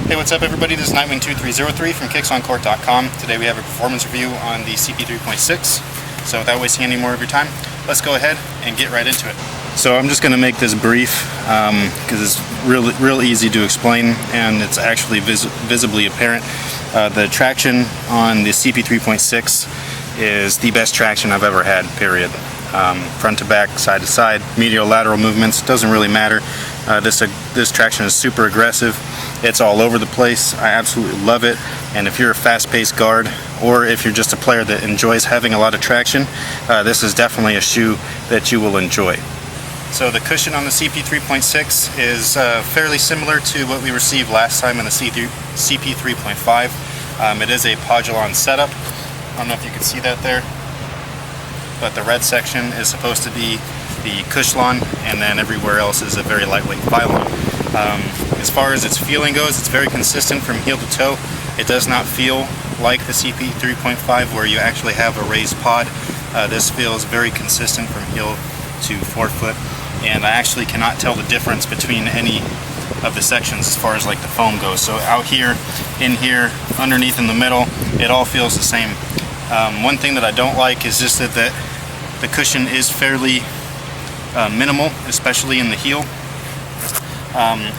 Hey, what's up everybody? This is Nightwing2303 from kicksoncourt.com. Today we have a performance review on the CP3.6. So without wasting any more of your time, let's go ahead and get right into it. So I'm just going to make this brief because it's real easy to explain, and it's actually visibly apparent. The traction on the CP3.6 is the best traction I've ever had, period. Front to back, side to side, medial lateral movements, doesn't really matter. This traction is super aggressive. It's all over the place. I absolutely love it. And if you're a fast-paced guard, or if you're just a player that enjoys having a lot of traction, this is definitely a shoe that you will enjoy. So the cushion on the CP3.6 is fairly similar to what we received last time in the CP3.5. It is a Podulon setup. I don't know if you can see that there, but the red section is supposed to be the Cushlon, and then everywhere else is a very lightweight Phylon. As far as its feeling goes, it's very consistent from heel to toe. It does not feel like the CP3.5 where you actually have a raised pod. This feels very consistent from heel to forefoot, and I actually cannot tell the difference between any of the sections as far as like the foam goes. So out here, in here, underneath, in the middle, it all feels the same. One thing that I don't like is just that the cushion is fairly minimal, especially in the heel.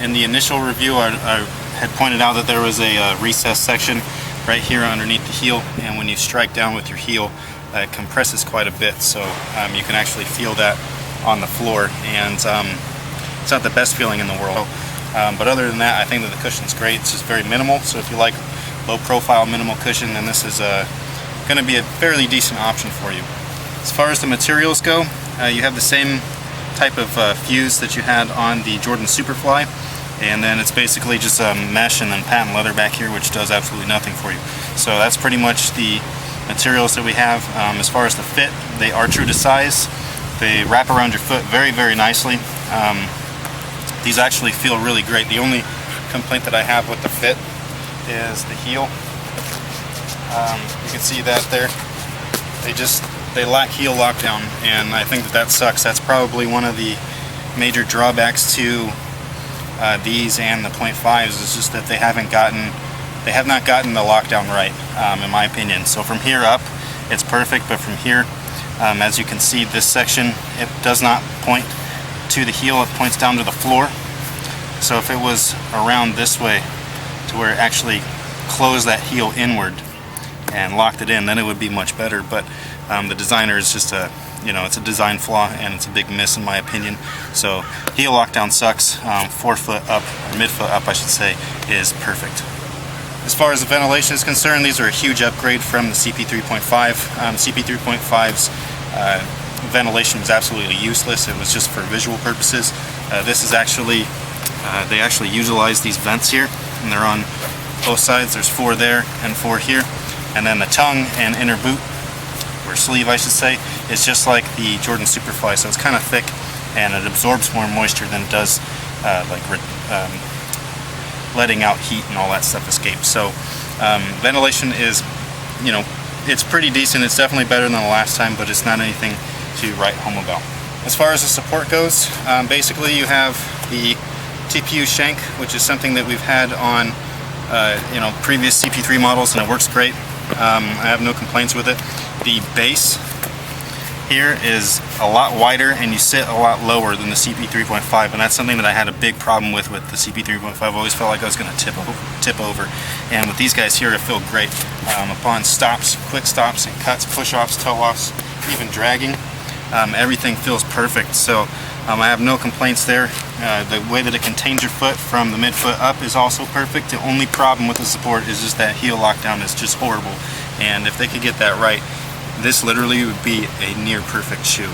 In the initial review, I had pointed out that there was a recessed section right here underneath the heel, and when you strike down with your heel, it compresses quite a bit, so you can actually feel that on the floor, and it's not the best feeling in the world. But other than that, I think that the cushion's great. It's just very minimal, so if you like low profile minimal cushion, then this is going to be a fairly decent option for you. As far as the materials go, you have the same type of fuse that you had on the Jordan Superfly, and then it's basically just a mesh and then patent leather back here, which does absolutely nothing for you. So that's pretty much the materials that we have. As far as the fit, they are true to size. They wrap around your foot very nicely. These actually feel really great. The only complaint that I have with the fit is the heel. You can see that there. They lack heel lockdown, and I think that sucks. That's probably one of the major drawbacks to these and the .5s, is just that they have not gotten the lockdown right, in my opinion. So from here up, it's perfect, but from here, as you can see, this section, it does not point to the heel, it points down to the floor. So if it was around this way, to where it actually closed that heel inward and locked it in, then it would be much better. But the designer is just it's a design flaw, and it's a big miss in my opinion. So heel lockdown sucks. Forefoot up, or midfoot up I should say, is perfect. As far as the ventilation is concerned, these are a huge upgrade from the CP3.5. CP3.5's ventilation was absolutely useless. It was just for visual purposes. This is actually, they actually utilize these vents here, and they're on both sides. There's 4 there and 4 here. And then the tongue and inner boot, or sleeve I should say, is just like the Jordan Superfly, so it's kind of thick and it absorbs more moisture than it does letting out heat and all that stuff escape. So ventilation is, it's pretty decent. It's definitely better than the last time, but it's not anything to write home about. As far as the support goes, basically you have the TPU shank, which is something that we've had on previous CP3 models, and it works great. I have no complaints with it. The base here is a lot wider, and you sit a lot lower than the CP3.5, and that's something that I had a big problem with the CP3.5. I always felt like I was going to tip over, and with these guys here, it felt great. Upon stops, quick stops and cuts, push-offs, toe-offs, even dragging, everything feels perfect. So I have no complaints there. The way that it contains your foot from the midfoot up is also perfect. The only problem with the support is just that heel lockdown is just horrible, and if they could get that right, this literally would be a near perfect shoe.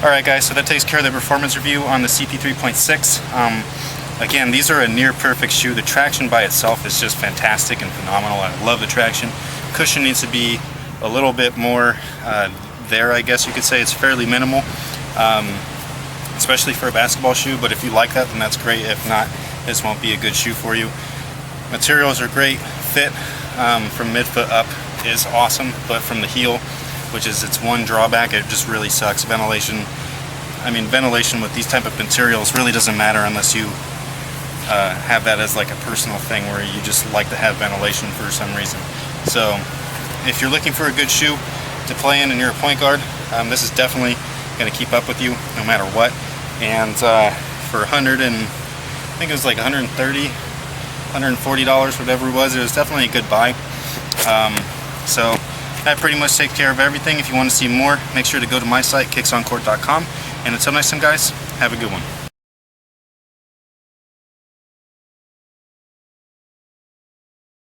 Alright guys, so that takes care of the performance review on the CP3.6. Again, these are a near perfect shoe. The traction by itself is just fantastic and phenomenal. I love the traction. Cushion needs to be a little bit more there, I guess you could say. It's fairly minimal, especially for a basketball shoe, but if you like that, then that's great. If not, this won't be a good shoe for you. Materials are great. Fit from midfoot up is awesome, but from the heel, which is its one drawback, it just really sucks. Ventilation with these type of materials really doesn't matter unless you have that as like a personal thing where you just like to have ventilation for some reason. So if you're looking for a good shoe to play in and you're a point guard, this is definitely going to keep up with you no matter what. And for I think it was like $130, $140, whatever it was definitely a good buy. So that pretty much takes care of everything. If you want to see more, make sure to go to my site, kicksoncourt.com. And until next time, guys, have a good one.